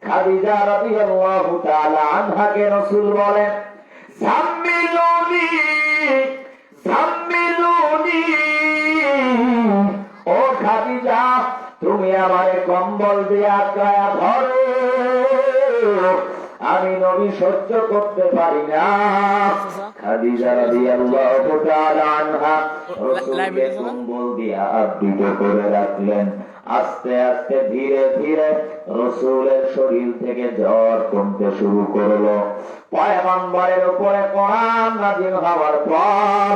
খাদিজা রাদিয়াল্লাহু তাআলা আনহাকে রাসূল বলেন, জাম্মিলুনি জাম্মিলুনি, ও খাদিজা তুমি আমারে কম্বল দিয়ে আঁকড়ায়া ধরো, আমি নবী সহ্য করতে পারি না। খাদিজা রাদিয়াল্লাহু তাআলা আনহা রাসূলকে কম্বল দিয়ে আবৃত করে রাখলেন। আস্তে আস্তে ধীরে ধীরে রাসূলের শরীর থেকে জ্বর কমতে শুরু করলো। পয়গম্বরের উপরে কোরআন নাযিল হওয়ার পর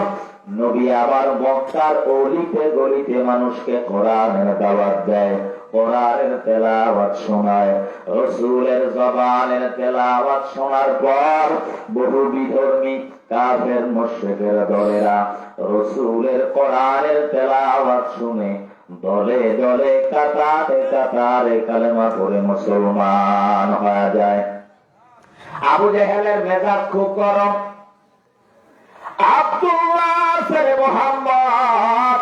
নবী আবার মক্কার অলিতে গলিতে মানুষকে কোরআনের দাওয়াত দেয়, কোরআনের তেলাওয়াত শোনায়। রাসূলের জবানের তেলাওয়াত শোনার পর বহু বিধর্মী কাফের মুশরিকের দলেরা রাসূলের কোরআনের তেলাওয়াত শুনে দলে দলে কাতারে কাতারে কালেমা পড়ে মুসলমান হয়ে যায়। আবু জেহেলের মেজাজ খুব গরম। আব্দুল্লাহ ছেলে মুহাম্মদ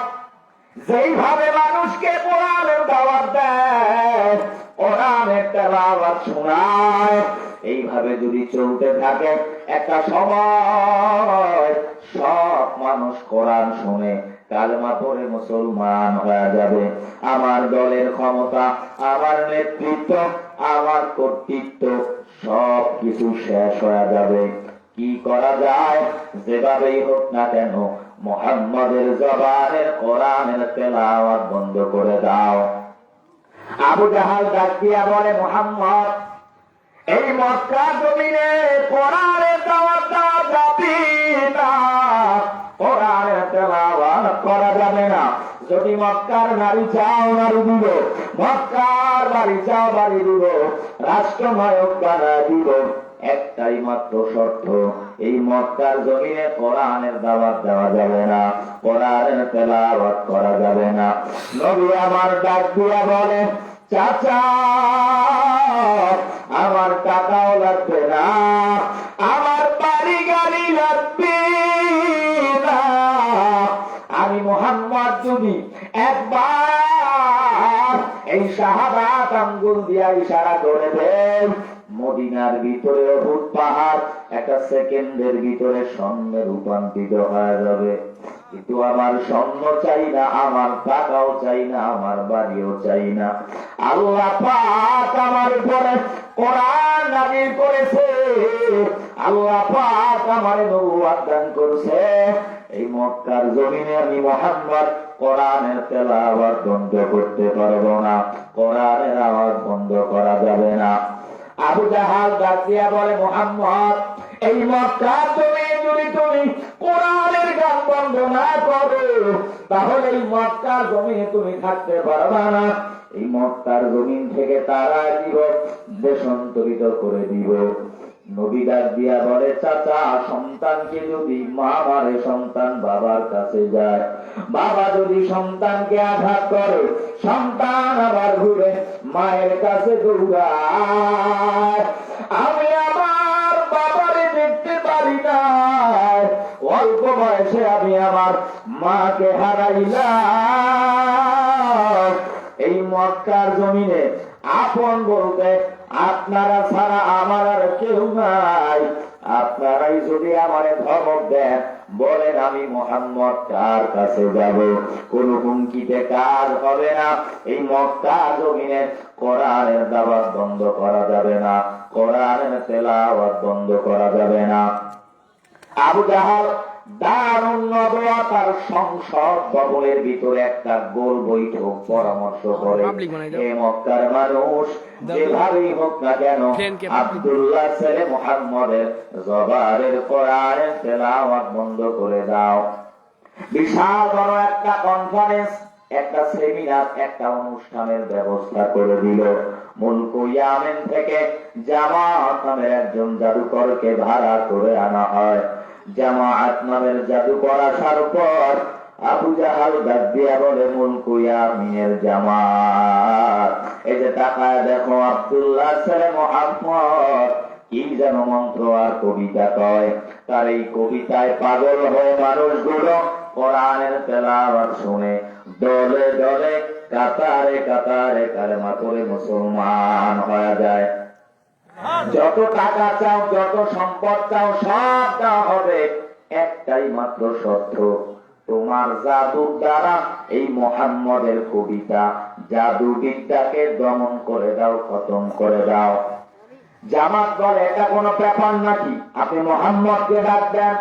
যেইভাবে মানুষকে কোরআনের দাওয়াত দেয়, কোরআনের তেলাওয়াত শোনায়, এইভাবে যদি চলতে থাকে একটা সময় সব মানুষ কোরআন শুনে কালেমা পড়ে মুসলমান হয়ে যাবে। আমার দলের ক্ষমতা, আমার নেতৃত্ব, আমার কর্তৃত্ব সব কিছু শেষ হয়ে যাবে। কি করা যায়? যেভাবেই হোক না কেন মুহাম্মাদের জবানের কোরআনের তেলাওয়াত বন্ধ করে দাও। আবু জাহাল ডাক দিয়া বলে, মুহাম্মদ এই মক্কা জমিনে কোরআনের দাওয়াত দেওয়া যাবে না, কোরআনের তেলাওয়াত করা যাবে না। যদি মক্কার নারী চাও নারী দিব, মক্কার বাড়ি চাও বাড়ি দিব, রাষ্ট্রনায়ক বানা দিব। একটাই মাত্র শর্ত, এই মক্কার জমিনে কোরআনের দাওয়াত দেওয়া যাবে না, কোরআনের তেলাওয়াত করা যাবে না। নবী আমার ডাক দিয়া বলে, চাচা আমার টাকাও লাগবে না, আমার বাড়ি গাড়ি লাগবে না, আমি মুহাম্মদ যদি একবার এই শাহাদাত আঙ্গুল দিয়া ইশারা করে দেই, মদিনার ভিতরে উহুদ পাহাড় একটা সেকেন্ডের ভিতরে স্বর্ণে রূপান্তরিত হয়ে যাবে। কিন্তু আমার স্বর্ণ চাই না, আমার টাকাও চাই না, আমার বাড়িও চাই না। আল্লাহ পাক আমার উপরে কোরআন নাযিল করেছে, আল্লাহ পাক আমারে নবুয়ত দান করেছে। এই মক্কার জমিনে আমি মুহাম্মদ কোরআনের তেলাওয়াত বন্ধ করতে পারবো না, কোরআনের আওয়াজ বন্ধ করা যাবে না। আবু জাহাল ডাক দিয়া বলে, মুহাম্মদ এই মক্কার জমিনে যদি তুমি কোরআনের গান বন্ধ না করো, তাহলে এই মক্কার জমিনে তুমি থাকতে পারবা না। এই মক্কার জমিন থেকে তারা দিব, দেশান্তরিত করে দিব। নবী ডাক দিয়া বলে, চাচা সন্তানকে যদি মা মারে, সন্তান বাবার কাছে যায়, বাবা যদি সন্তানকে আঘাত করে, সন্তান আবার ঘুরে মায়ের কাছে দৌড়ায়। আমি আমার বাবারে দেখতে পারি না, অল্প বয়সে আমি আমার মাকে হারাইলাম। এই মক্কার জমিনে আপন বলতে আপনারা ছাড়া আমার আর কেউ নাই। আপনারাই যদি আমারে ধমক দেন, বলেন আমি মুহাম্মদ কার কাছে যাব, কোন হুমকিতে কাজ হবে না। এই মক্কা জমিনে কোরআনের দাওয়াত বন্ধ করা যাবে না, কোরআনের তেলাওয়াত বন্ধ করা যাবে না। আবু জাহাল দারুন নবুওয়াতার সংসদ ভবনের ভিতরে একটা গোল বৈঠক পরামর্শ করে, এই মক্কার মানুষ যেভাবেই হোক না কেন আব্দুল্লাহ ছেলে মুহাম্মদের জবানের কোরআনের তেলাওয়াত বন্ধ করে দাও। বিশাল বড় একটা কনফারেন্স, একটা সেমিনার, একটা অনুষ্ঠানের ব্যবস্থা করে দিল। মুলক ইয়ামেন থেকে জামাআত নামের একজন জাদুকরকে ভাড়া করে আনা হয়। জামাআত নামের জাদুকর আসার পর আবু জাহাল ডাক দিয়া বলে, মুলক ইয়ামিনের জামাআত, এই যে তাকায় দেখো আব্দুল্লাহ ছেলে মুহাম্মদ কি যেন মন্ত্র আর কবিতা কয়। তার এই কবিতায় পাগল হয়ে মানুষগুলো কোরআনের তেলাওয়াত শুনে দলে দলে কাতারে কাতারে কালেমা পড়ে মুসলমান হয়ে যায়। যত টাকা চাও, যত সম্পদ চাও, সব দেওয়া হবে, একটাই মাত্র শর্ত, তোমার জাদুর দ্বারা এই মুহাম্মদের কবিতা জাদুবিদ্যাকে দমন করে দাও, খতম করে দাও। জামাত বলে এটা কোনো ব্যাপার নাকি, আপনি মুহাম্মদকে ডাক দেন।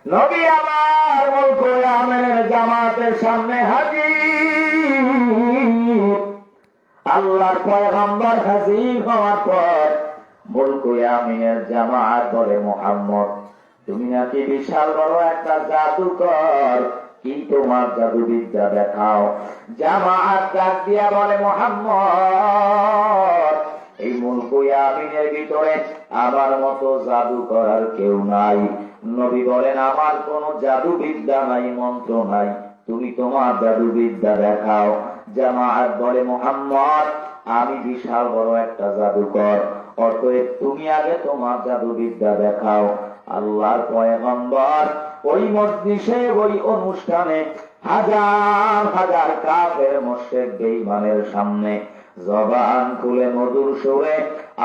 নবী আমার মুলকে আমিনের জামাতের সামনে হাজির। আল্লাহর পয়গম্বর হাজির হওয়ার পর মুলকে আমিনের জামাত বলে, মুহাম্মদ তুমি নাকি বিশাল বড় একটা জাদুকর, কি তোমার জাদুবিদ্যা দেখাও। জামাত ডাক দিয়া বলে, মুহাম্মদ এই মুলকে আমিনের ভিতরে আমার মতো জাদু করার কেউ নাই। নবী বলেন, আমার কোনো জাদুবিদ্যা নাই, মন্ত্র নাই, তুমি তোমার জাদুবিদ্যা দেখাও। জামাত বলে, মুহাম্মদ আমি বিশাল বড় একটা জাদুকর, অতএব তুমি আগে তোমার জাদুবিদ্যা দেখাও। আল্লাহর পয়গম্বর ওই মজলিসে, ওই অনুষ্ঠানে হাজার হাজার কাফের মুশরিক বেঈমানের সামনে জবান খুলে মধুর সুরে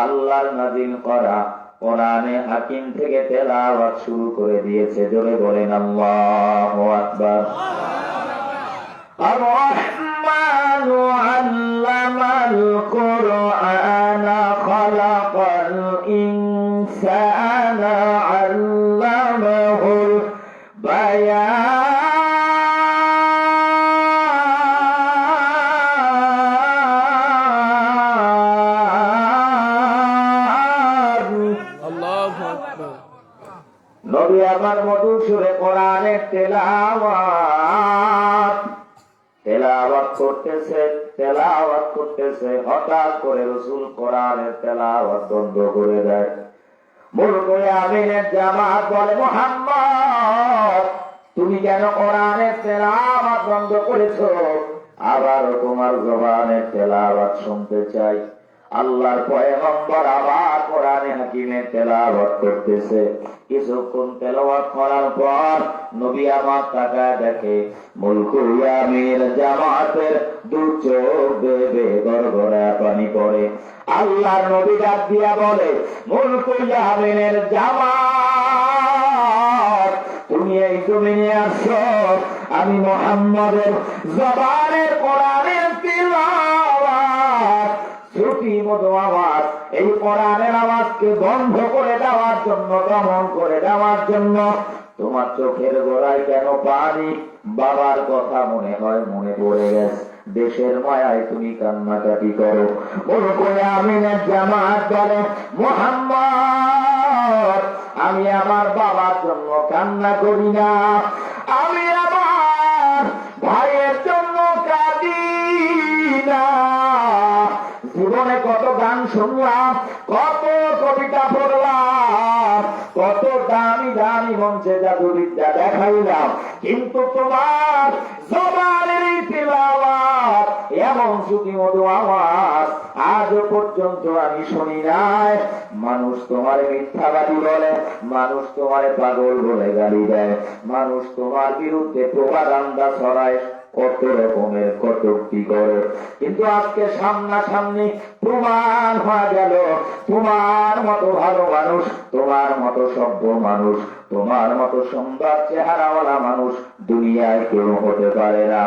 আল্লাহর নাজিল করা কোরআনে হাকিম থেকে তেলাওয়াত শুরু করে দিয়েছে। জোরে বলেন আল্লাহু আকবার। আর-রহমানু আল্লামাল কুরআনা খালাকাল ইনসানা আল্লামাহুল বায়ান। নবী আমার মধুর সুরে কোরআনের তেলাওয়াত করতেছে। হঠাৎ করে রাসূল কোরআনের তেলাওয়াত বন্ধ করে দেয়। মুলকে আমিনের জামাত বলে, মুহাম্মদ তুমি কেন কোরআনের তেলাওয়াত বন্ধ করেছো? আবার তোমার জবানের তেলাওয়াত শুনতে চাই। আল্লাহর পয়গম্বর আবার কোরআনে হাকিমের তেলাওয়াত করতেছে। কিছুক্ষণ তেলাওয়াত করার পর নবী আমার তাকায় দেখে মুলকে আমিনের জামাতের দু চোখ বেয়ে গড়গড়া পানি পড়ে। আল্লাহর নবী ডাক দিয়া বলে, মুলকে আমিনের জামাত তুমি এই জমিনে আসছো, আমি মুহাম্মদের জবানের কোরআনের তিলাওয়াত শ্রুতি মধু আওয়াজ, এই কোরআনের আওয়াজকে বন্ধ করে দেওয়ার জন্য, দমন করে দেওয়ার জন্য। তোমার চোখের গোড়ায় কেন পানি? বাবার কথা মনে হয় মনে পড়ে গেছে, দেশের মায়ায় তুমি কান্নাকাটি করো। মুলকে আমিনের জামাত বলে, মুহাম্মদ আমি আমার বাবার জন্য কান্না করি না, আমি আমার ভাইয়ের জন্য কাঁদি না। জীবনে কত গান শুনলাম, কত কবিতা পড়লাম, কত দামি দামি মঞ্চে জাদুবিদ্যা দেখাইলাম, কিন্তু তোমার জবানের তিলাওয়াত এমন শ্রুতি মধু আওয়াজ আজ পর্যন্ত আমি শুনি নাই। মানুষ তোমার মিথ্যাবাদী বলে, মানুষ তোমার পাগল বলে গালি দেয়, মানুষ তোমার বিরুদ্ধে প্রপাগান্ডা ছড়ায়, কত রকমের কটূক্তি করে, কিন্তু আজকে সামনাসামনি প্রমাণ হয়ে গেল তোমার মতো ভালো মানুষ, তোমার মতো সভ্য মানুষ, তোমার মতো সুন্দর চেহারাওয়ালা মানুষ দুনিয়ায় কেউ হতে পারে না।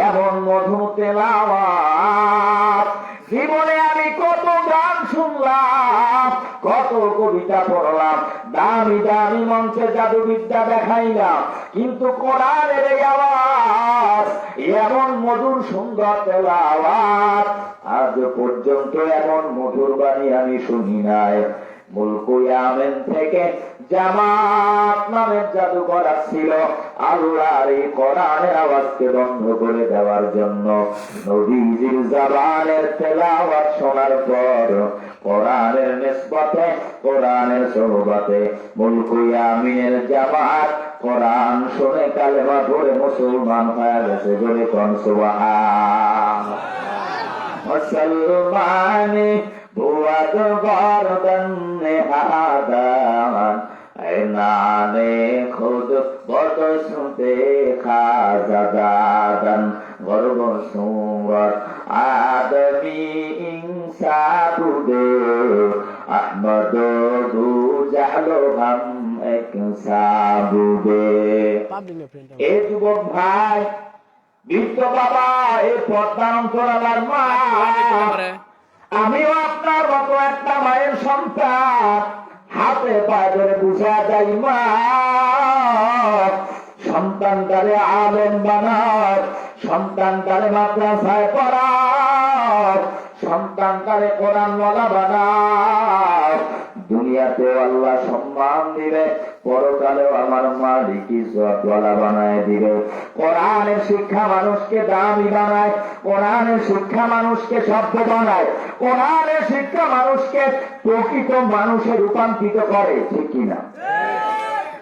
এমন মধু তেলাওয়াত জীবনে আমি কত গান শুনলাম, কত কবিতা পড়লাম, দামি দামি মঞ্চে জাদুবিদ্যা দেখাইলাম, কিন্তু কোরআনের এই আওয়াজ, এমন মধুর সুন্দর তেলাওয়াত আজ পর্যন্ত এমন মধুর বাণী আমি শুনি নাই। মুলকে আমিন থেকে জামাত নামের জাদুকর ছিল আল্লাহর এই কোরআনের আওয়াজকে বন্ধ করে দেওয়ার জন্য। নবীজির জবানের তেলাওয়াত শোনার পর কোরআনের নিসবতে, কোরআনের সোহবতে মুলকে আমিনের জামাত কোরআন শুনে কালেমা পড়ে মুসলমান হয়ে গেছে। বলে কোন সুবহানাল্লাহ। মুসলমানি বুয়াদ গর্দন নেহাদান এনানে খুদ বত সুতে খাজাদান গর্ব সুরত আদমি ইনসাবুদে আহমদ দু জাহলো হাম এক সাবুদে। এ যুবক ভাই, বৃদ্ধ বাবা, এই পদ্মাঞ্চলার মা, আমিও আপনার মতো একটা মায়ের সন্তান, হাতে পায়ে ধরে বুঝা যাই মা, সন্তানটারে আলেম বানাও, সন্তানটারে মাদ্রাসায় পড়াও, সন্তানটারে কোরআনওয়ালা বানাও। দুনিয়াতে আল্লাহ সম্মান দিবে, পরকালেও আমার মালিক ইজ্জতওয়ালা বানায় দিবে। কোরআনের শিক্ষা মানুষকে দামি বানায়, কোরআনের শিক্ষা মানুষকে সভ্য বানায়, কোরআনের শিক্ষা মানুষকে প্রকৃত মানুষে রূপান্তরিত করে, ঠিক কিনা?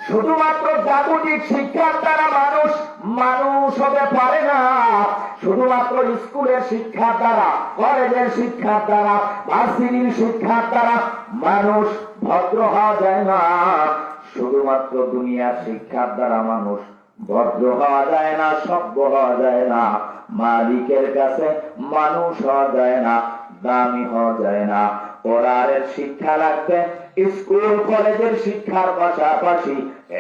শুধুমাত্র জাগতিক শিক্ষার দ্বারা মানুষ মানুষ হতে পারে না, শুধুমাত্র স্কুলের শিক্ষার দ্বারা, কলেজের শিক্ষার দ্বারা, ভার্সিটির শিক্ষার দ্বারা মানুষ ভদ্র হওয়া যায় না, শুধুমাত্র দুনিয়ার শিক্ষার দ্বারা মানুষ ভদ্র হওয়া যায় না, সভ্য হওয়া যায় না, মালিকের কাছে মানুষ হওয়া যায় না, দামি হওয়া যায় না। কোরআনের শিক্ষা লাগবে, স্কুল কলেজের শিক্ষার পাশাপাশি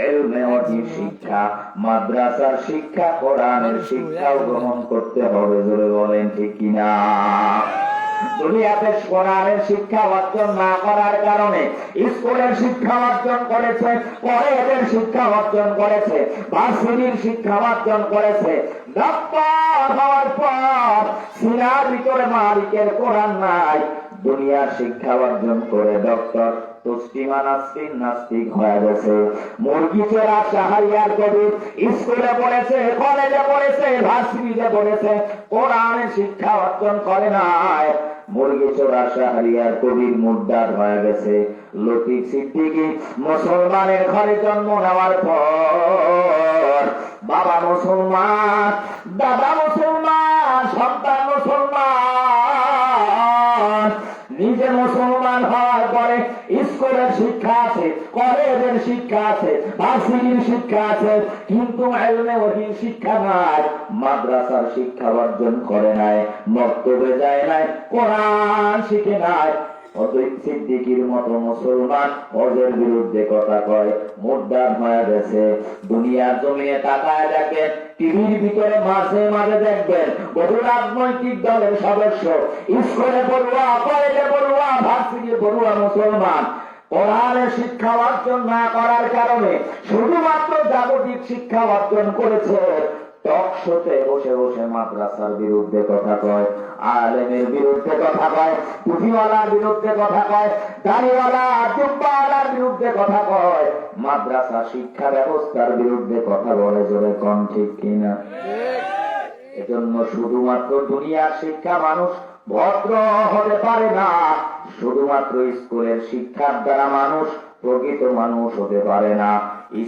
ইলমে ওয়াহির শিক্ষা, মাদ্রাসার শিক্ষা, কোরআনের শিক্ষাও গ্রহণ করতে হবে। জোরে বলেন ঠিক কিনা? দুনিয়াতে কোরআনের শিক্ষা অর্জন না করার কারণে স্কুলের শিক্ষা অর্জন করেছে, কলেজের শিক্ষা অর্জন করেছে, ভার্সিটির শিক্ষা অর্জন করেছে, ডক্টর হওয়ার পর সিনার ভিতরে মালিকের কোরআন নাই, দুনিয়ার শিক্ষা অর্জন করে ডক্টর তসলিমা নাসরিন নাস্তিক হয়ে গেছে। মুরগি চোরা শাহরিয়ার কবির স্কুলে পড়েছে, কলেজে পড়েছে, ভার্সিটিতে পড়েছে, কোরআনের শিক্ষা অর্জন করে নাই, মুরগি চোরা শাহরিয়ার কবির মুর্দাদ হয়ে গেছে। লতিফ সিদ্দিকী মুসলমানের ঘরে জন্ম নেওয়ার পর বাবা মুসলমান, দাদা মুসলমান, সন্তান মুসলমান, নিজে মুসলমান হওয়ার পরে স্কুলের শিক্ষা আছে, কলেজের শিক্ষা আছে, ভার্সিটির শিক্ষা আছে, কিন্তু ইলমে ওয়াহির শিক্ষা নাই, মাদ্রাসার শিক্ষা অর্জন করে নাই, মক্তবে যায় নাই, কোরআন শিখে নাই। অতএব সিদ্দিকীর মতো মুসলমান হজের বিরুদ্ধে কথা কয়, মুর্দাদ হয়ে গেছে। দুনিয়ার জমিনে তাকায় দেখেন, টিভির ভিতরে মাঝে মাঝে দেখবেন বহু রাজনৈতিক দলের সদস্য, স্কুলে পড়ুয়া, কলেজে পড়ুয়া, ভার্সিটিতে পড়ুয়া মুসলমান কোরআনের শিক্ষা অর্জন না করার কারণে শুধুমাত্র জাগতিক শিক্ষা অর্জন করেছে, টক শোতে বসে বসে মাদ্রাসার বিরুদ্ধে কথা কয়, আলেমের বিরুদ্ধে কথা কয়, টুপিওয়ালার বিরুদ্ধে কথা কয়, দাড়িওয়ালা জুব্বাওয়ালার বিরুদ্ধে কথা কয়, মাদ্রাসা শিক্ষা ব্যবস্থার বিরুদ্ধে কথা বলে। জোরে কোন ঠিক কিনা? এজন্য শুধুমাত্র দুনিয়ার শিক্ষা মানুষ ভদ্র হতে পারে না, শুধুমাত্র স্কুলের শিক্ষার দ্বারা মানুষ প্রকৃত মানুষ হতে পারে না।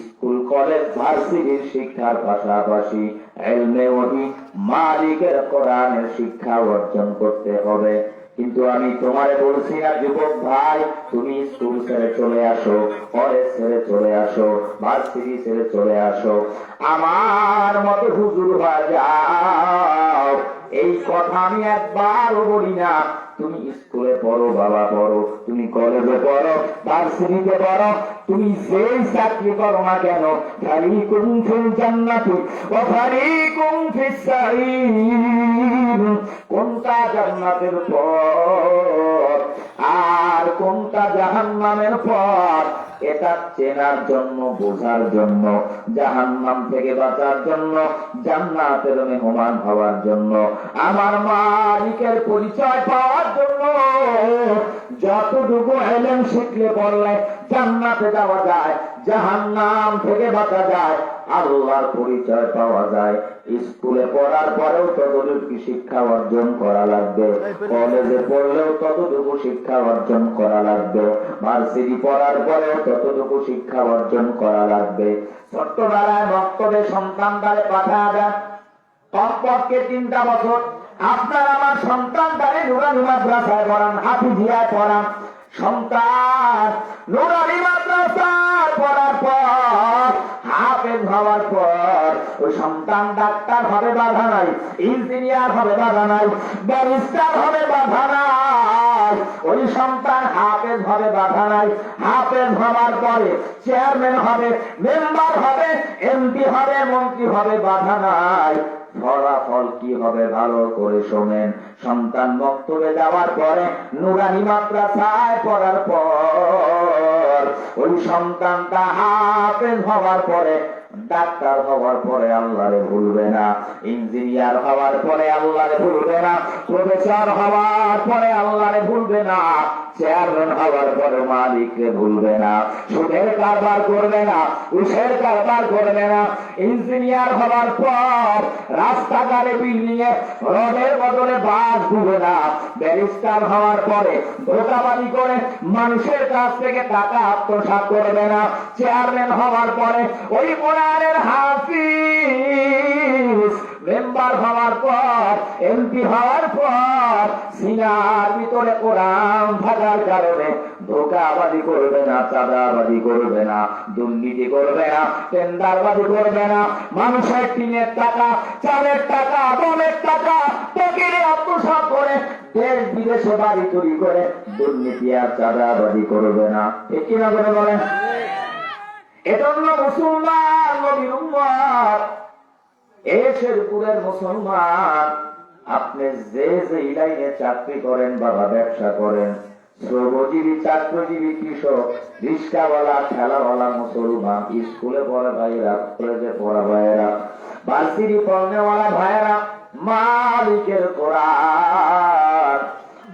স্কুল কলেজ ভার্সিটির শিক্ষার পাশাপাশি ইলমে ওয়াহি, মালিকের কোরআনের শিক্ষা অর্জন করতে হবে। কিন্তু আমি তোমারে বলছি না যুবক ভাই, তুমি স্কুল ছেড়ে চলে আসো, কলেজ ছেড়ে চলে আসো, ভার্সিটি ছেড়ে চলে আসো, আমার মতো হুজুর হয়ে যাও, এই কথা আমি একবারও বলি না। তুমি স্কুলে পড়ো বাবা, পড়ো, তুমি কলেজে পড়ো, ভার্সিটিতে পড়ো, তুমি যেই চাকরি করো না কেন, ফারিকুম ফিল জান্নাতি ওয়া ফারিকুম ফিস সাঈর, কোনটা জান্নাতের পথ আর কোনটা জাহান্নামের পথ, এটা চেনার জন্য, বোঝার জন্য, জাহান্নাম থেকে বাঁচার জন্য, জান্নাতের মেহমান হওয়ার জন্য, আমার মালিকের পরিচয় পাওয়ার জন্য, যতটুকু ইলম শিখলে পড়লে জান্নাতে যাওয়া যায়, জাহান্নাম থেকে বাঁচা যায়, আল্লাহর পরিচয় পাওয়া যায়। স্কুলে পড়ার পরেও ততটুকু শিক্ষা অর্জন করা লাগবে, কলেজে পড়লেও ততটুকু শিক্ষা অর্জন করা লাগবে, ভার্সিটি পড়ার পরেও ততটুকু শিক্ষা অর্জন করা লাগবে। ছোট্টবেলায় মক্তবে সন্তানদারে পাঠা দেন, কমপক্ষে 3টা বছর আপনার আমার সন্তানদারে নুরানি মাদ্রাসায় পড়ান, হাফিজিয়ায় পড়ান। সন্তান নুরানি মাদ্রাসায় পড়ার পর, হাফেজ হওয়ার পর ওই সন্তান ডাক্তার হবে বাধা নাই, ইঞ্জিনিয়ার হবে বাধা নাই, ব্যারিস্টার হবে বাধা নাই, ওই সন্তান হাফেজ হবে বাধা নাই, হাফেজ হওয়ার পরে চেয়ারম্যান হবে, মেম্বার হবে, এমপি হবে, মন্ত্রী হবে, বাধা নাই। ফলাফল কি হবে ভালো করে শোনেন। সন্তান মক্তবে যাওয়ার পরে নুরানি মাদ্রাসায় পড়ার পর ওই সন্তানটা হাফেজ হওয়ার পরে, ডাক্তার হওয়ার পরে আল্লাহরে ভুলবে না, ইঞ্জিনিয়ার হওয়ার পরে আল্লাহরে ভুলবে না, প্রফেসর হওয়ার পরে আল্লাহরে ভুলবে না, চেয়ারম্যান হওয়ার পরে মালিককে ভুলবে না, সুদের কারবার করবে না, উষের কারবার করবে না, ইঞ্জিনিয়ার হওয়ার পর রাস্তাঘাটে বিল্ডিং এ রোডের বদলে বাস দিবে না, ব্যারিস্টার হওয়ার পরে ধোঁকাবাজি করে মানুষের কাছ থেকে টাকা আত্মসাৎ করবে না, চেয়ারম্যান হওয়ার পরে ওই কোরআনের হাফিজ, মেম্বার হওয়ার পর এমপি হওয়ার পর সিনার ভিতরে কোরআন থাকার কারণে ধোঁকাবাজি করবে না, চাঁদাবাজি করবে না, দুর্নীতি করবে না, টেন্ডারবাজি করবে না, মানুষের টিনের টাকা, চালের টাকা, গমের টাকা পকেটে আত্মসাৎ করে দেশ বিদেশে বাড়ি চুরি করে দুর্নীতি আর চাঁদাবাজি করবে না। ঠিক কিনা করে বলেন? এজন্য মুসলমান নবীর উম্মত, এই শেরপুরের মুসলমান, আপনি যে যে লাইনে চাকরি করেন, বাবা ব্যবসা করেন, শ্রমজীবী, চাকরিজীবী, কৃষক, রিক্সাওয়ালা, ঠেলাওয়ালা, মুসলমান, স্কুলে পড়া ভাইয়েরা, কলেজে পড়া ভাইয়েরা, বালতিরি পড়নেওয়ালা ভাইয়েরা, মালিকের কোরআন,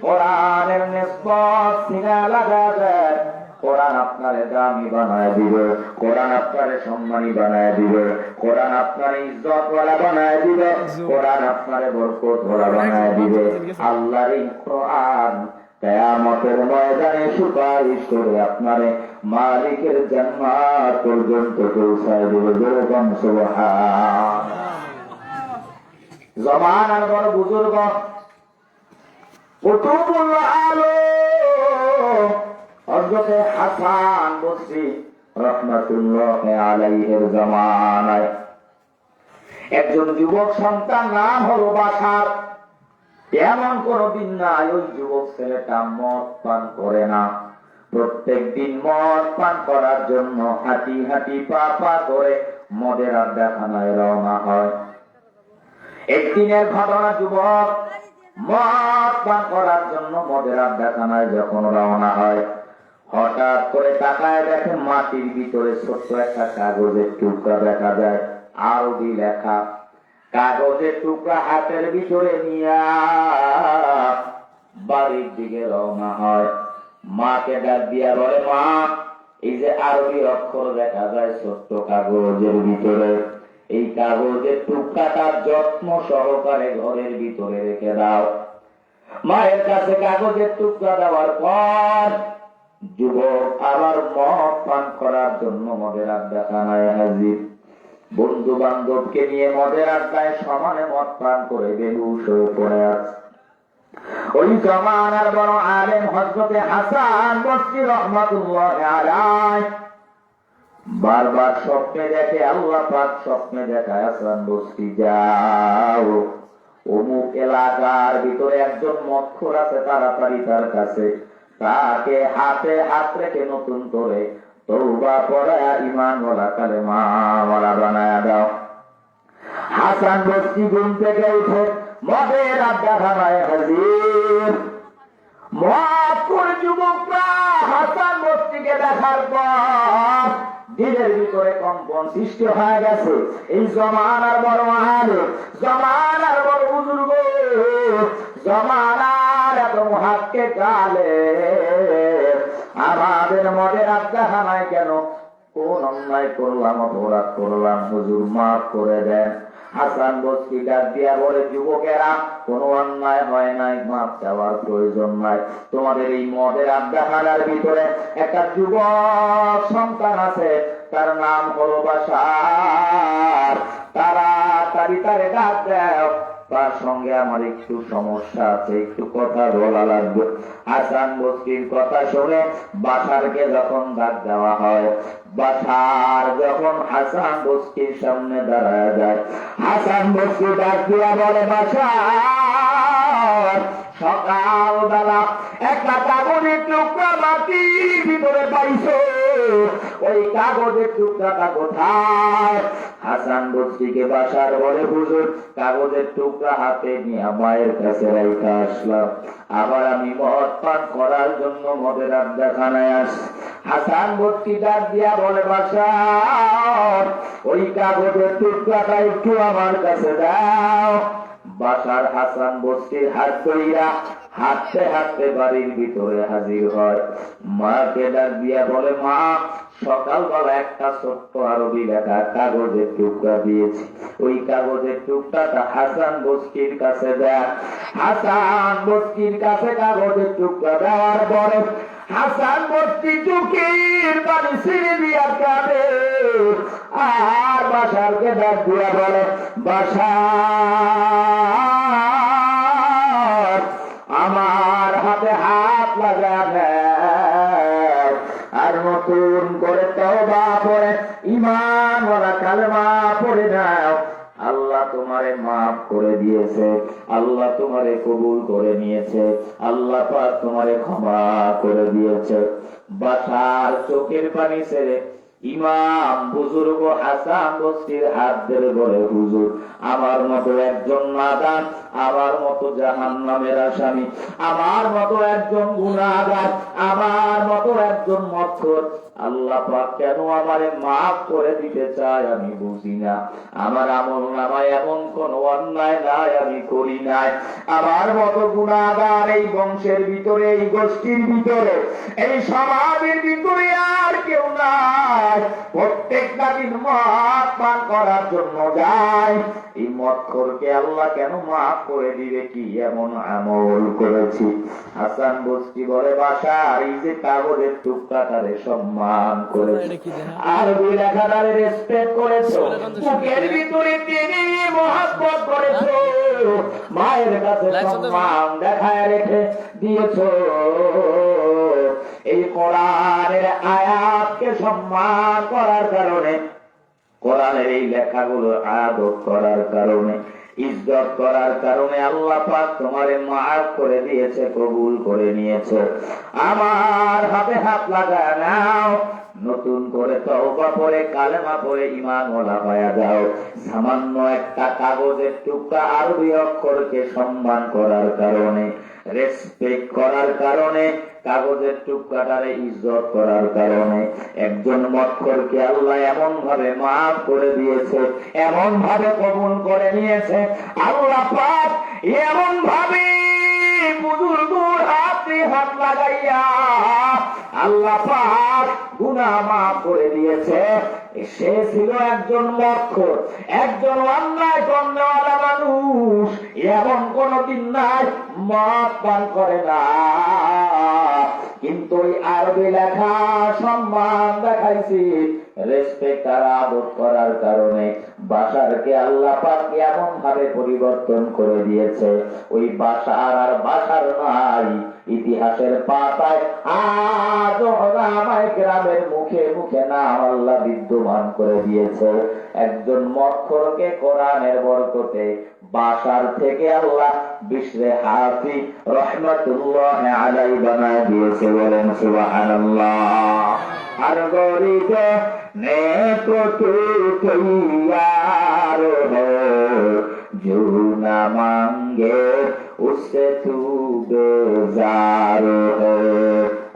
কোরআনের নিসবত সিনা লাগা দেয়। কোরআন আপনারে দামি বানায় দিবে, কোরআন আপনারে সম্মানী বানায় দিবে, কোরআন আপনারে ইজ্জতওয়ালা বানায় দিবে, কোরআন আপনারে বরকতওয়ালা বানায় দিবে। আল্লাহর এই কোরআন কিয়ামতের ময়দানে সুপারিশ করে আপনারে মালিকের জান্নাত পর্যন্ত পৌঁছায় দিবে। যেরকম সুবহান। জমানার বড় বুজুর্গ কুতুবুল আলম হযরতে হাসান বসরি রাহমাতুল্লাহি আলাইহির জামানায় একজন যুবক সন্তান, নাম হলো বাশার। এমন কোন দিন নাই ওই যুবক ছেলেটা মদ পান করে না। প্রত্যেক দিন মদ পান করার জন্য হাঁটি হাঁটি পা পা করে মদের আড্ডাখানায় রওনা হয়। একদিনের ঘটনা, যুবক মদ পান করার জন্য মদের আড্ডাখানায় যখন রওনা হয়, হঠাৎ করে তাকায় দেখে মাটির ভিতরে ছোট্ট একটা কাগজের টুকরা দেখা যায়, আরবি লেখা। কাগজের টুকরা হাতের ভিতরে নিয়ে বাড়ির দিকে রওনা হয়। মাকে ডাক দিয়া বলে, মা, এই যে আরবি অক্ষর দেখা যায় ছোট্ট কাগজের ভিতরে, এই কাগজের টুকরাটা যত্ন সহকারে ঘরের ভিতরে রেখে দাও। মায়ের কাছে কাগজের টুকরা দেওয়ার পর যুবক আবার মদ পান করার জন্য মদের আড্ডাখানায় হাজির। বন্ধু বান্ধবকে নিয়ে মদের আড্ডায় সমানে মদ পান করে বেহুশ হয়ে পড়ে আছে। ওই জমানার বড় আলেম হযরতে হাসান বসরি রাহমাতুল্লাহি আলাইহি বারবার স্বপ্নে দেখে, আল্লাহ পাক স্বপ্নে দেখায়, হাসান বসরি যাও, অমুক এলাকার ভিতরে একজন মদখোর আছে, তাড়াতাড়ি তার কাছে, তাকে হাতে হাত রেখে নতুন করে তওবা পড়া ঈমানওয়ালা কালেমাওয়ালা বানায়া দাও। হাসান বসরি ঘুম থেকে উঠে মদের আড্ডাখানায় হাজির। মদখোর যুবকরা হাসান বসরিকে দেখার পর দিলের ভিতরে কম্পন সৃষ্টি হয়ে গেছে। এই জমানার বড় আলেম, জমানার বড় বুজুর্গ, জমানার এত মহাক্কে গালে আমাদের মদের আড্ডাখানায় কেন কোন অন্যায় করলাম, অপরাধ করলাম, হুজুর মাফ করে দেন। হাসান বসরি ডাক দিয়া বলে, যুবকেরা, কোন অন্যায় হয় নাই, মাফ চাওয়ার প্রয়োজন নাই। তোমাদের এই মদের আড্ডাখানার ভিতরে একটা যুবক সন্তান আছে, তার নাম হলো বাশার। তাড়াতাড়ি তারে ডাক দাও, তার সঙ্গে আমার একটু সমস্যা আছে, একটু কথা বলা লাগবে। হাসান বসরির কথা শুনে বাশারকে যখন ডাক দেওয়া হয়, বাশার যখন হাসান বসরির সামনে দাঁড়ায় যায়, হাসান বসরি ডাক দিয়া বলে, বাশার সকালবেলা একটা কাগজের টুকরা মাটির ভিতরে পাইছো, ওই কাগজের টুকরাটা কোথায়? হাসান বসরিকে বাশার বলে, হুজুর কাগজের টুকরা হাতে নিয়ে মায়ের কাছে রেখে আসলাম, আবার আমি মদ পান করার জন্য মদের আড্ডাখানায় আসি। হাসান বসরি ডাক দিয়া বলে, বাশার ওই কাগজের টুকরাটা একটু আমার কাছে দাও। বাশার হাসান বসরির হাত ধরিয়া হাঁটতে হাঁটতে বাড়ির ভিতরে হাজির হয়। মাকে ডাক দিয়া বলে, মা সকালবেলা একটা ছোট্ট আরবি লেখা কাগজের টুকরা দিয়েছি, ওই কাগজের টুকরাটা হাসান বসরির কাছে দেয়। হাসান বসরির কাছে কাগজের টুকরা দেওয়ার পরে হাসান বসরি চোখের পানি ছিঁড়ে দিয়া কাঁদে, আর বাশারকে ডাক দিয়া বলে, বাশার আমার হাতে হাত লাগাবে আর নতুন করে তওবা পড়ে ঈমান ওয়ালা কালেমা পড়ে নাও। আল্লাহ তোমারে মাফ করে দিয়েছে, আল্লাহ তোমারে কবুল করে নিয়েছে, আল্লাহ পাক তোমারে ক্ষমা করে দিয়েছে। বাশার চোখের পানি ছেড়ে ইমাম বুজুর্গ হাসান বসরির হাত ধরে বলে, হুজুর আমার মতো একজন নাদান, আমার মতো জাহান্নামের আসামি, আমার মতো একজন গুনাহগার, আমার মতো একজন মক্খর আল্লাহ পাক কেন আমারে মাফ করে দিতে চায় আমি বুঝি না। আমার আমলনামায় এমন কোন অন্যায় নাই আমি করি নাই, আমার মতো গুনাহগার এই বংশের ভিতরে, এই গোষ্ঠীর ভিতরে, এই সমাজের ভিতরে আর কেউ নাই। প্রত্যেকটা দিন মদ পান করার জন্য যায়, এই মদখোরকে আল্লাহ কেন মাফ করে দিবে? কি এমন আমল করেছি? হাসান বসরি বলে, বাশার এই যে কাগজের টুকরাটারে সম্মান করেছে, আরবি লেখাটারে রেসপেক্ট করেছো, বুকের ভিতরে টেনে মহব্বত করেছো, মায়ের কাছে সম্মান দেখায় রেখে দিয়েছো, এই কোরআনের আয়াতকে সম্মান করার কারণে, কোরআনের এই লেখাগুলো আদব করার কারণে, ইজ্জত করার কারণে আল্লাহ পাক তোমারে মাফ করে দিয়েছে, কবুল করে নিয়েছে। আমার হাতে হাত লাগায় নাও, নতুন করে তওবা পড়ে কালেমা পড়ে ঈমান ওয়ালা হয়ে যাও। সামান্য একটা কাগজের টুকরা আরবি অক্ষরকে সম্মান করার কারণে, রেসপেক্ট করার কারণে, কাগজের টুকরাটারে ইজ্জত করার কারণে একজন মক্খরকে আল্লাহ এমন ভাবে মাফ করে দিয়েছে, এমন ভাবে কবুল করে নিয়েছে। আল্লাহ পাক এমন ভাবে বুজুর্গর হাতে হাত লাগাইয়া আল্লাহ পাক গুনাহ মাফ করে দিয়েছে। সে ছিল একজন মক্খর, একজন অন্যায় কর্মওয়ালা মানুষ, এমন কোনদিন নাই মদ পান করে না, কিন্তু ওই আরবি লেখা সম্মান দেখাইছি, রেসপেক্ট আর আদর করার কারণে বাশারকে আল্লাহ পাক এমন ভাবে পরিবর্তন করে দিয়েছে। ওই বাশার আর বাশার নাই, ইতিহাসের পাতায় আজ ওলামায়ে কেরামের মুখে মুখে নাম আল্লাহ বিদ্যমান করে দিয়েছে। একজন মক্খরকে কোরআনের বরকতে বাশার থেকে আল্লাহ বিশরে হাফি রহমাতুল্লাহ আলাইহি বানায় দিয়েছে। বলেন সুবহানাল্লাহ। আর গরিব ने तो तू तैयार हो, जो न मांगे उससे तू बेजार हो।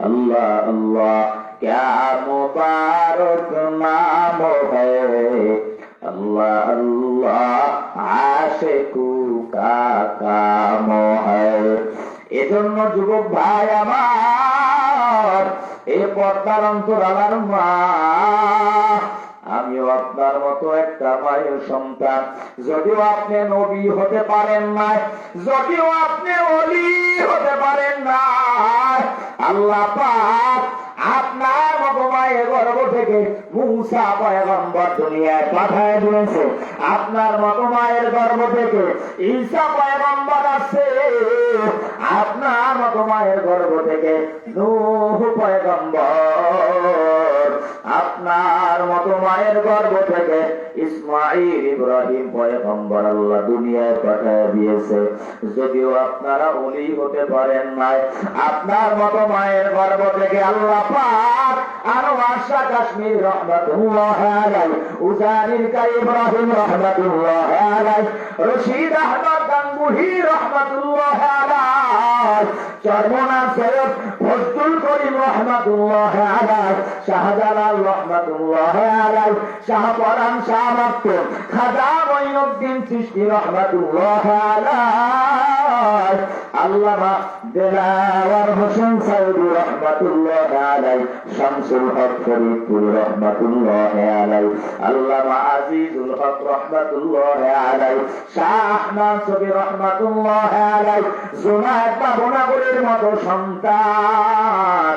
अल्लाह अल्लाह क्या मुबारक नाम है, अल्लाह अल्लाह आशिकू का काम है। এজন্য যুবক ভাই আমার, এই পর্দার অন্তরালার মা, আমিও আপনার মতো একটা মায়ের সন্তান। যদিও আপনি নবী হতে পারেন না, যদিও আপনি ওলি হতে পারেন না, আল্লাহ পাক আপনার মতো মায়ের গর্ভ থেকে থেকে মুসা পয়গম্বর দুনিয়ায় পাঠায় দিয়েছে, আপনার মতো মায়ের গর্ভ থেকে ঈসা পয়গম্বর আছে, আপনার মতো মায়ের গর্ভ থেকে নূহ পয়গম্বর, আপনার মতো মায়ের গর্ভ থেকে ইসমাঈল ইব্রাহিম পয়গম্বর আল্লাহ দুনিয়ায় পাঠায় দিয়েছে। যদিও আপনারা ওলি হতে পারেন নাই, আপনার মতো মায়ের গর্ভ থেকে আল্লাহ পাক আনোয়ার শাহ কাশ্মীর রহমাতুল্লাহ আলাইহি, উজানির কা ইব্রাহিম রহমাতুল্লাহ আলাইহি, রশিদ আহমদ গাঙ্গুহি রহমাতুল্লাহ আলাইহি, চরমনার সৈয়দ ফজলুল করিম রহমাতুল্লাহ আলাইহি, শাহজালাল রহমাতুল্লাহ আলাইহি, শাহপরান শাহ মাকতুম, খাজা মঈনুদ্দিন চিশতি রহমাতুল্লাহ আলাইহি, আল্লামা দেলাওয়ার হোসেন সাইদি রহমাতুল্লাহ আলাইহি, শামসুল হক ফরিদপুর রহমাতুল্লাহ আলাইহি, আল্লামা আজিজুল হক রহমাতুল্লাহ আলাইহি, শাহ আহমদ শফি রহমাতুল্লাহ আলাইহি, জুনায়েদ বাবুনগরের মতো সন্তান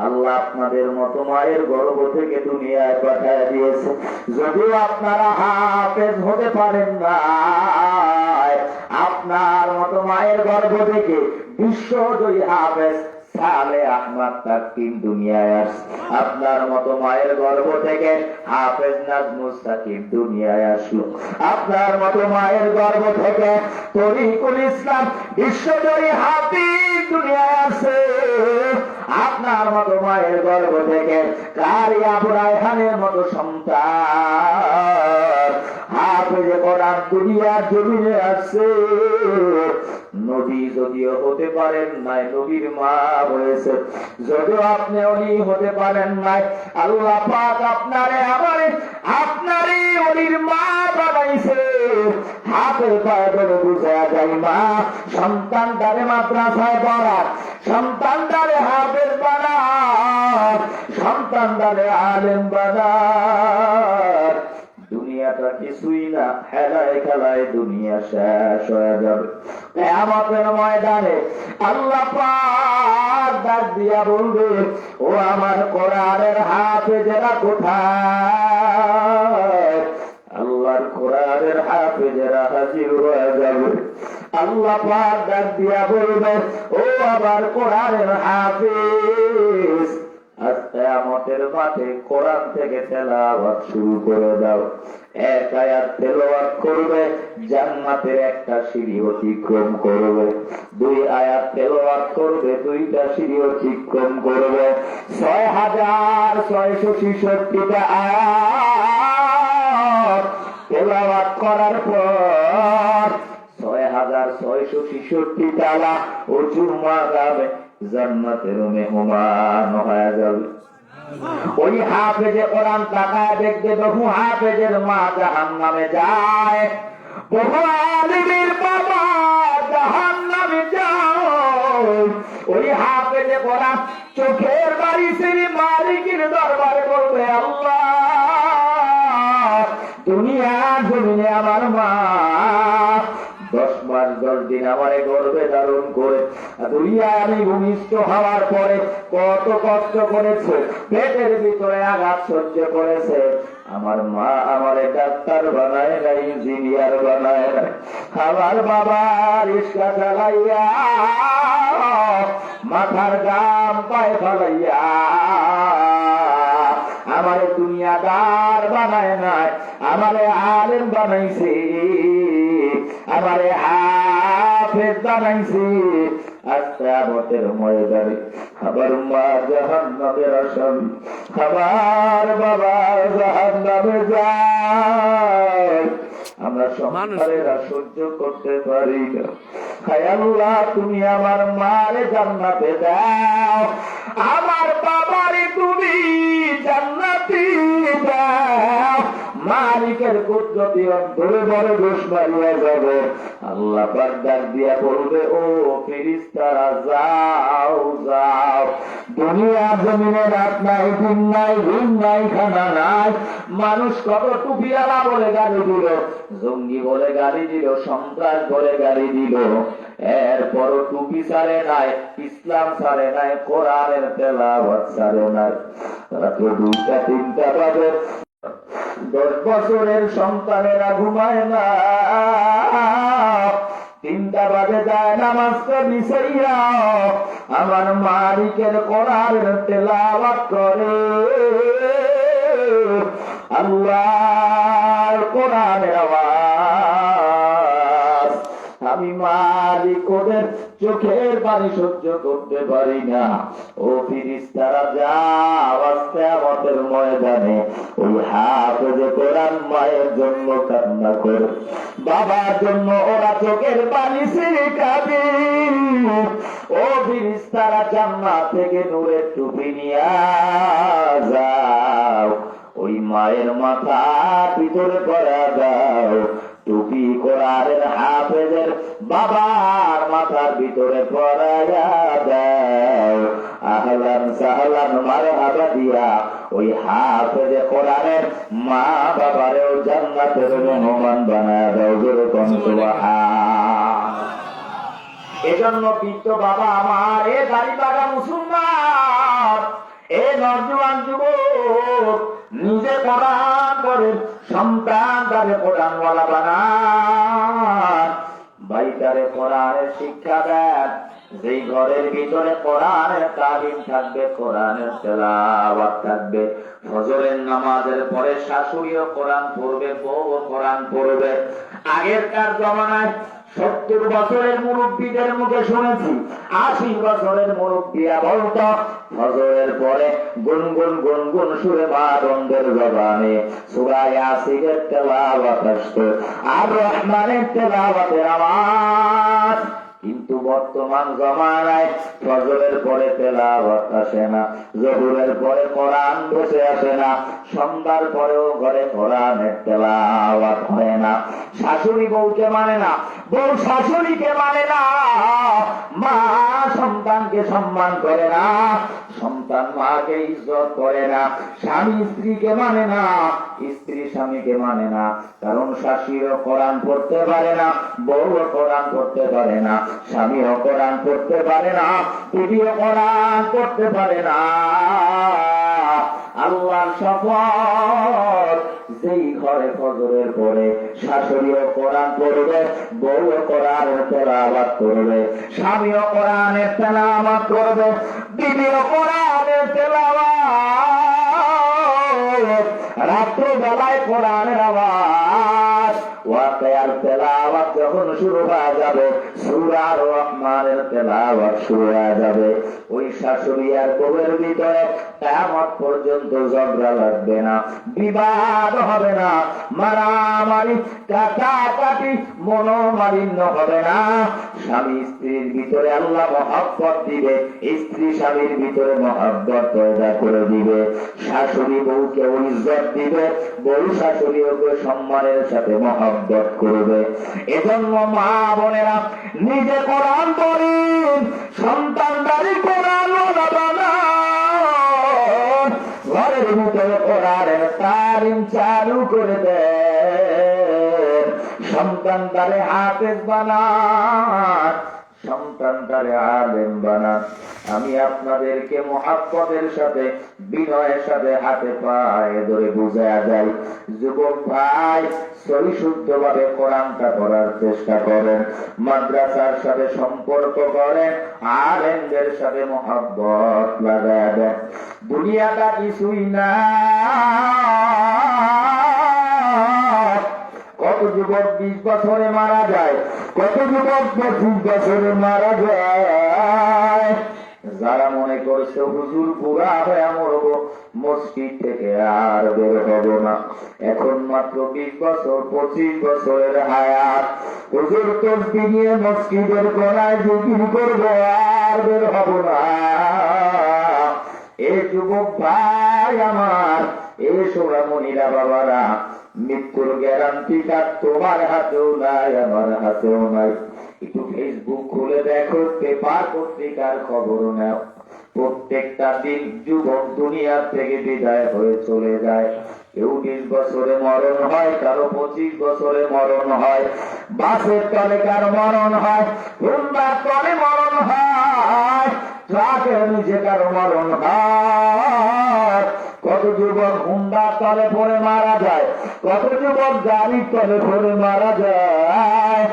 আল্লাহ আপনাদের মতো মায়ের গর্ভ থেকে দুনিয়ায় পাঠিয়ে দিয়েছে। যদিও আপনারা হাফেজ হতে পারেন না, আপনার মতো মায়ের গর্ভ থেকে বিশ্বজয়ী হাফেজ সালে আহমদ তাকিম দুনিয়ায় আসছে, আপনার মতো মায়ের গর্ভ থেকে হাফেজ নাজমুস সাকিব দুনিয়ায় আসলো, আপনার মতো মায়ের গর্ভ থেকে তরিকুল ইসলাম বিশ্বজয়ী হাফিজ দুনিয়ায় আসে, আপনার মতো মায়ের গর্ভ থেকে কারি আবু রায়হানের মতো সন্তান হাফেজে কোরআন দুনিয়ার জমিনে আসছে। নবী যদিও হতে পারেন নাই, নবীর মা হয়েছে। যদিও আপনি অলি হতে পারেন নাই, আল্লাহ পাক আপনারে আমারে আপনারই অলির মা বানাইছে। হাতে পায়ে ধরে বুঝা যায় মা সন্তানটারে মাদ্রাসায় পড়ার, সন্তানটারে হাফেজ বানার, সন্তানটারে আলেম বানার। দুনিয়াটা কিছুই না, হেলায় খেলায় দুনিয়া শেষ হয়ে যাবে। কিয়ামতের ময়দানে আল্লাহ পাক ডাক দিয়া বলবে, ও আমার কোরআনের হাফেজেরা কোথায়? আল্লাহর কোরআনের হাফেজেরা হাজির হয়ে যাবে। আল্লাহ পাক ডাক দিয়া বলবে, ও আমার কোরআনের হাফেজ, আজ কিয়ামতের মাঠে কোরআন থেকে তেলাওয়াত শুরু করে দাও। এক আয়াত তেলাওয়াত করবে, জান্নাতের একটা সিঁড়ি অতিক্রম করবে। দুই আয়াত তেলাওয়াত করবে, দুইটা সিঁড়ি অতিক্রম করবে। ৬,৬৬৬টা আয়াত তেলাওয়াত করার পর ৬,৬৬৬ তালা উঁচু মাকামে জান্নাতের মেহমান হয়ে যাবে। ওই হাফেজে কোরআন তাকায় দেখবে বহু হাফেজের মা জাহান্নামে যায়, বহু আলিমের বাবা জাহান্নামে যায়। ওই হাফেজে কোরআন চোখের বাড়ি ছেড়ে মালিকের দরবারে বলবে, আল্লাহ দুনিয়ার জমিনে আমার মা 10 মাস 10 দিন আমারে গর্ভে ধারণ করে দুনিয়ায় আমি ভূমিষ্ঠ হওয়ার পরে কত কষ্ট করেছে, পেটের ভিতরে আঘাত সহ্য করেছে। আমার মা আমারে ডাক্তার বানায় না, ইঞ্জিনিয়ার বানায় না। আমার বাবা রিক্সা চালাইয়া মাথার গাম পায়ে ফেলাইয়া আমারে দুনিয়াদার বানায় নাই, আমারে আলেম বানাইছে, আমারে হাফেজ বানাইছে। কিয়ামতের ময়দানে আমার মা জাহান্নামের আসামি, আমার বাবা জাহান্নামে যায়। আমরা সংসারেরা সহ্য করতে পারি না। হায় আল্লাহ, তুমি আমার মারে জান্নাতে দাও, আমার বাবারে তুমি জান্নাতে দাও। মালিকের কুদরতি অন্তরে বড় দোষ মারিয়া যাবে। আল্লাহ পাক ডাক দিয়া বলবে, ও ফেরেশতারা যাও যাও, দুনিয়ার জমিনে রাত নাই, দিন নাই, ঘুম নাই, খানা নাই। মানুষ কত টুপিওয়ালা বলে গালি দিল, জঙ্গি বলে গালি দিল, সন্ত্রাস বলে গালি দিল, এরপরও টুপি ছাড়ে নাই, ইসলাম ছাড়ে নাই, কোরআনের তেলাওয়াত ছাড়ে নাই। রাত্র 2টা 3টা বাজে 10 বছরের সন্তানেরা ঘুমায় না, 3টা বাজে যায় নামাজকে বিছাইয়া আমার মালিকের কোরআনের তেলাওয়াত করে। আল্লাহর কোরআনের আওয়াজ আমি মালিক ওদের চোখের পানি সহ্য করতে পারি না। ও ফেরেশতারা যাও আজকে আমাদের ময়দানে ওই হাফেজে কোরআন মায়ের জন্য কান্না করে, বাবার জন্য ওরা চোখের পানি ছেড়ে কাঁদে। ও ফেরেশতারা জান্নাত থেকে নূরের টুপি নিয়ে যাও, ওই মায়ের মাথা ভিতরে পড়া দাও, টুপি কোরআনের হাফেজের বাবার মাথার ভিতরে পড়াইয়া দাও। আহলান সাহলান মারহাবা দিয়া ওই হাফেজে কোরআনের মা বাবারেও জান্নাতের মেহমান বানায় দাও। যেরকম সুবহান। এজন্য বৃদ্ধ বাবা আমার, এ দাড়ি পাকা মুসলমান, এ নওজোয়ান যুবক, নিজে কোরআন করে সন্তান তারে কোরআনওয়ালা বানান, ভাইটারে কোরআনের শিক্ষা দেন। যেই ঘরের ভিতরে কোরআনের তালিম থাকবে, কোরআনের তেলাওয়াত থাকবে, ফজরের নামাজের পরে শাশুড়িও কোরআন পড়বে, বউও কোরআন পড়বে। আগেরকার জমানায় 70 বছরের মুরব্বীদের মুখে শুনেছি, 80 বছরের মুরব্বীরা বলতো ফজরের পরে গুনগুন গুনগুন সুরে বারন্দের জবানে সূরা ইয়াসিনের তেলাওয়াত আসতো আর রহমানের তেলাওয়াতের আওয়াজ। কিন্তু বর্তমান জমানায় ফজরের পরে তেলাওয়াত আসে না, জোহরের পরে কোরআন বসে আসে না, সন্ধ্যার পরেও ঘরে কোরআনের তেলাওয়াত হয় না। শাশুড়ি বউকে মানে না, বউ শাশুড়িকে মানে না, মা সন্তানকে সম্মান করে না, সন্তান মাকে ইজ্জত করে না, স্বামী স্ত্রীকে মানে না, স্ত্রী স্বামীকে মানে না। কারণ শাশুড়িও কোরআন পড়তে পারে না, বউও কোরআন পড়তে পারে না, স্বামীও কোরআন পড়তে পারে না, স্ত্রীও কোরআন পড়তে পারে না। আল্লাহর শপথ, যেই ঘরে ফজরের পরে শাশুড়িও কোরআন পড়বে, বউও কোরআনের তেলাওয়াত করবে, স্বামীও কোরআনের তেলাওয়াত করবে, বিবিও কোরআনের তেলাওয়াত, রাত্র বেলায় কোরআনের আওয়াজ, ওয়াকিয়ার তেলাওয়াত যখন শুরু হয়ে যাবে, সূরা রহমানের তেলাওয়াত শুরু হয়ে যাবে, ওই শাশুড়ি আর বউয়ের ভিতরে কিয়ামত পর্যন্ত ঝগড়া লাগবে না, বিবাদ হবে না, মারামারি কাটাকাটি মনোমালিন্য হবে না। স্বামী স্ত্রীর ভিতরে আল্লাহ মহব্বত দিবে, স্ত্রী স্বামীর ভিতরে মহব্বত পয়দা করে দিবে, শাশুড়ি বউকে ইজ্জত দিবে, বউ শাশুড়ি ওকে সম্মানের সাথে মহব্বত করবে। এজন্য মা বোনেরা নিজে কোরআন পড়ি, সন্তানদারি কোরআন বানান, ঘরের ভিতরে কোরআনের তালিম চালু করে দেন, সন্তানদারে হাফেজ বানান, সন্তানটারে আলেম বানান। আমি আপনাদেরকে মুহাব্বতের সাথে বিনয়ের সাথে হাতে পায়ে ধরে বুঝায়া যাই, যুবক ভাই সহি শুদ্ধভাবে কোরআনটা পড়ার চেষ্টা করেন, মাদ্রাসার সাথে সম্পর্ক করেন, আলেমদের সাথে মুহাব্বত লাগায়া দেন। দুনিয়াটা কিছুই না। কত যুবক 20 বছরে মারা যায়, কত যুবক 25 বছরে মারা যায়। যারা মনে করছে হুজুর বুড়া হয়ে মরব, মসজিদ থেকে আর বের হব না, এখন মাত্র 20 বছর 25 বছরের হায়াত, হুজুর তসবিহ নিয়ে মসজিদের কোনায় জিকির করবো, আর বের হব না। এ যুবক ভাই আমার, এ সোনামণিরা বাবারা, মৃত্যুর গ্যারান্টি কার্ড তোমার হাতেও নাই, আমার হাতেও নাই। একটু ফেসবুক খুলে দেখো, পেপার পত্রিকার খবর নাও, প্রত্যেকটা দিন যুবক দুনিয়ার থেকে বিদায় হয়ে চলে যায়। কেউ 20 বছরে মরণ হয়, কারো 25 বছরে মরণ হয়, বাসের তলে কার মরণ হয়, হুন্ডার তলে মরণ হয়, ট্রাকের নিচে কারো মরণ হয়। কত যুবক হুন্ডার তলে পড়ে মারা যায়, কত যুবক গাড়ির তলে পড়ে মারা যায়।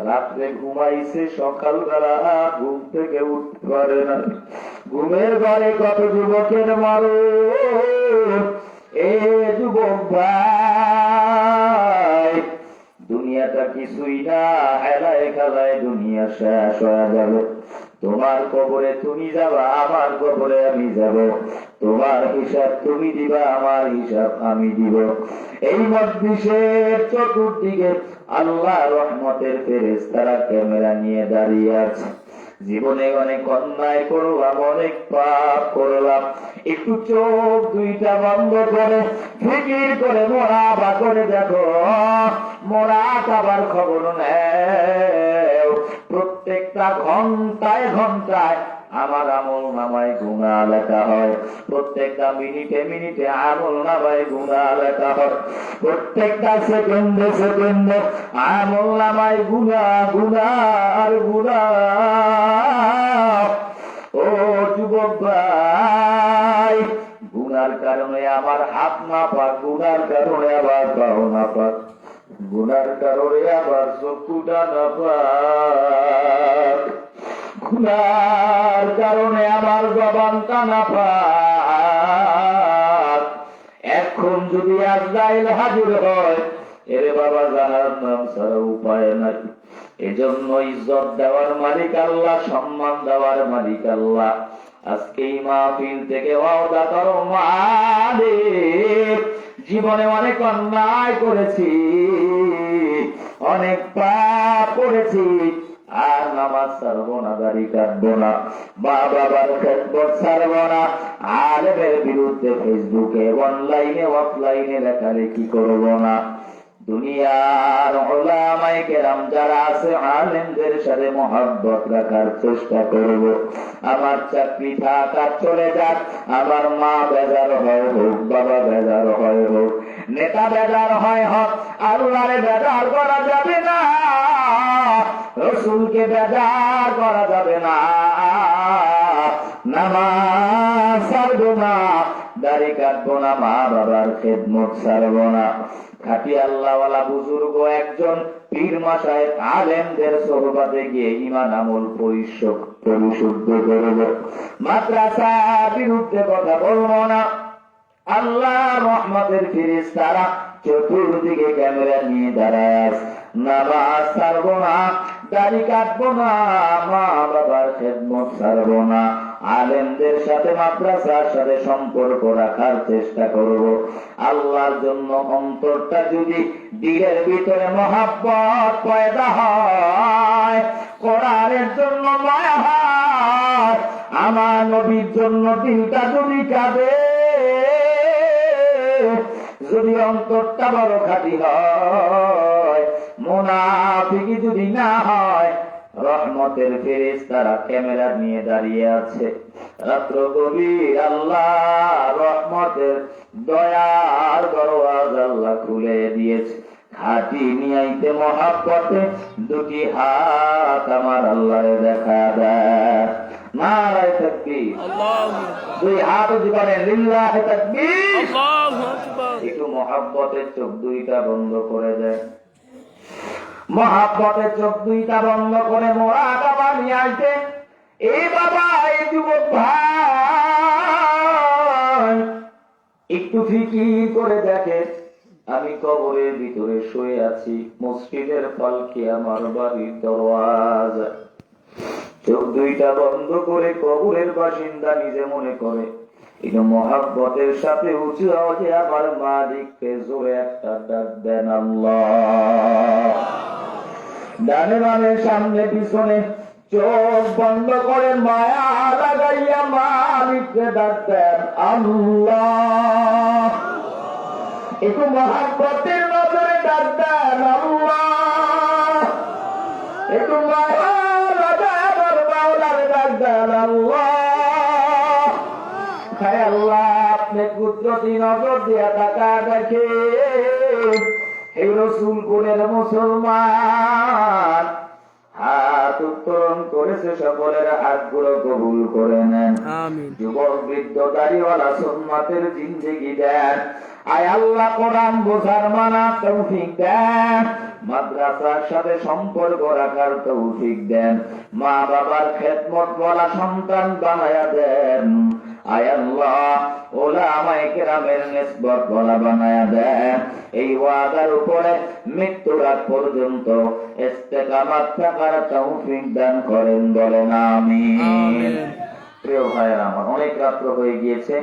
রাত্রে ঘুমাইছে, সকালবেলা ঘুম থেকে উঠতে পারে না। ঘুমের ঘরে কত যুবকের মরণ। এ যুবক ভাই, দুনিয়াটা কিছুই না, হেলায় খেলায় দুনিয়া শেষ হয়ে যাবে। তোমার কবরে তুমি যাবা, আমার কবরে আমি যাব। তোমার হিসাব তুমি দিবা, আমার হিসাব আমি দিব। এই মজলিসের চতুর্দিকে আল্লাহ রহমতের ফেরেশতারা ক্যামেরা নিয়ে দাঁড়িয়ে আছে। জীবনে অনেক অন্যায় করলাম, অনেক পাপ করলাম, একটু চোখ দুইটা বন্ধ করে ফিকির করে মোরাবা করে দেখো, মোরাকাবার খবর নেও। প্রত্যেকটা ঘন্টায় ঘন্টায় আমার আমল নামায় গুনাহ লেখা হয়, প্রত্যেকটা মিনিটে মিনিটে আমল নামায় গুনাহ লেখা হয়, প্রত্যেকটা সেকেন্ডে সেকেন্ডে আমল নামায় গুনাহ গুনাহ আর গুনাহ। ও যুবক ভাই, গুনার কারণে আমার হাত না পাক, গুনার কারণে আবার পাও না পাক, গুনার কারণে আবার চক্ষুটা না পাক, গুনার কারণে আমার জবানটা না পাক। এখন যদি আজরাইল হাজির হয়, এরে বাবা জাহান্নাম ছাড়া উপায় নাই। এজন্য ইজ্জত দেওয়ার মালিক আল্লাহ, সম্মান দেওয়ার মালিক আল্লাহ। আজকে এই মাহফিল থেকে ওয়াদা করো, মালিক জীবনে অনেক অন্যায় করেছি, অনেক পাপ করেছি, আর নামাজ ছাড়বো না, দাড়ি কাটবো না, মা বাবার খেদমত ছাড়বো না, আলেমের বিরুদ্ধে ফেসবুকে অনলাইনে অফলাইনে লেখালেখি করবো না। দুনিয়ার উলামায়ে কেরাম যারা আছে, আলেমদের সাথে মহব্বত রাখার চেষ্টা করব। আমার চাকরি থাকা চলে যাক, আমার মা বেজার হয় হোক, বাবা বেজার হয় হোক, নেতা বেজার হয় হোক, আল্লাহরে বেজার করা যাবে না, রসুলকে বেজার করা যাবে না। নামাজ ছাড়বো না, দাড়ি কাটবো না, মা বাবার খেদমত ছাড়বো না। খাঁটি আল্লাহওয়ালা বুজুর্গ একজন পীর মাশায়েখ আলেমদের সোহবতে গিয়ে ঈমান আমল পরিশুদ্ধ করব। মাদ্রাসার বিরুদ্ধে কথা বলবো না। আল্লাহ রহমতের ফেরেশতারা চতুর্দিকে ক্যামেরা নিয়ে দাঁড়ায়। নামাজ ছাড়বো না, দাড়ি কাটবো না, মা বাবার খেদমত ছাড়বো না, আলেমদের সাথে মাদ্রাসার সাথে সম্পর্ক রাখার চেষ্টা করব। আল্লাহর জন্য অন্তরটা যদি দিলের ভিতরে মহাব্বত পয়দা হয়, কোরআনের জন্য মায়া হয়, আমার নবীর জন্য দিলটা যদি কাঁদে, যদি অন্তরটা বড় খাঁটি হয়, মুনাফিকি যদি না হয়, রহমতের ফেরেশতারা ক্যামেরা নিয়ে দাঁড়িয়ে আছে। রাত্র গভীর আল্লাহ রহমতের দয়ার দরওয়াজা আল্লাহ খুলে দিয়েছে। খাঁটি নিয়াইতে মহাব্বতে দুটি হাত আমার আল্লাহরে দেখা দেয়। নারায়ে তাকবীর, দুই হাত জীবনে লিল্লাহি তাকবীর, একটু মহাব্বতের চোখ দুইটা বন্ধ করে দেয়। মহাব্বতের চোখ দুইটা বন্ধ করে মুরাকাবা নিয়ে আসে। এই বাবা, এই যুবক ভাই, একটু ফিকির করে দেখে, আমি কবরের ভিতরে শুয়ে আছি, মসজিদের পালকি আমার বাড়ির দরওয়াজা। চোখ দুইটা বন্ধ করে কবরের বাসিন্দা নিজে মনে করে, কিন্তু মহাব্বতের সাথে উঁচু আওয়াজে আমার মালিককে জোরে একটা ডাক দেন, আল্লাহ। ডানে বামে সামনে পিছনে চোখ বন্ধ করে মায়া লাগাইয়া মালিককে ডাক দেন, আল্লাহ। একটু মহাব্বতের নজরে ডাক দেন, আল্লাহ। একটু মায়া লাগায় আমার মাওলারে ডাক দেন, আল্লাহ। হায় আল্লাহ, আপনি কুদরতি নজর দিয়া তাকা দেখে হে রসুল কোনের মুসলমান হাত উত্তোলন করেছে, সকলের হাতগুলো কবুল করে নেন। যুবক বৃদ্ধ দাড়িওয়ালা সুন্নাতের জিন্দেগি দেন। আয় আল্লাহ, কোরআন বোঝার মানা তৌফিক দেন, মাদ্রাসার সাথে সম্পর্ক রাখার তৌফিক দেন, মা বাবার খেদমত ওয়ালা সন্তান বানায়া দেন। আয় আল্লাহ, উলামায়ে কেরামের নিসবত ওয়ালা বানায়া দেন। এই ওয়াদার উপরে মৃত্যুর আগ পর্যন্ত ইস্তেকামাত থাকার তৌফিক দান করেন, বলেন আমিন। প্রিয় ভাইয়েরা আমার, অনেক রাত্র হয়ে গিয়েছে,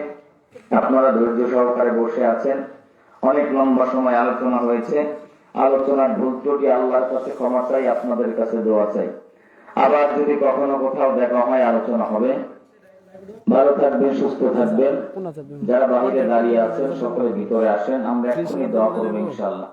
আপনারা ধৈর্য সহকারে বসে আছেন, অনেক লম্বা সময় আলোচনা হয়েছে। আলোচনার ভুল ত্রুটি আল্লাহর কাছে ক্ষমা চাই, আপনাদের কাছে দোয়া চাই। আবার যদি কখনো কোথাও দেখা হয় আলোচনা হবে। ভালো থাকবেন, সুস্থ থাকবেন। যারা বাহিরে দাঁড়িয়ে আছেন সকলে ভিতরে আসেন, আমরা এখনই দোয়া করবো ইনশাআল্লাহ।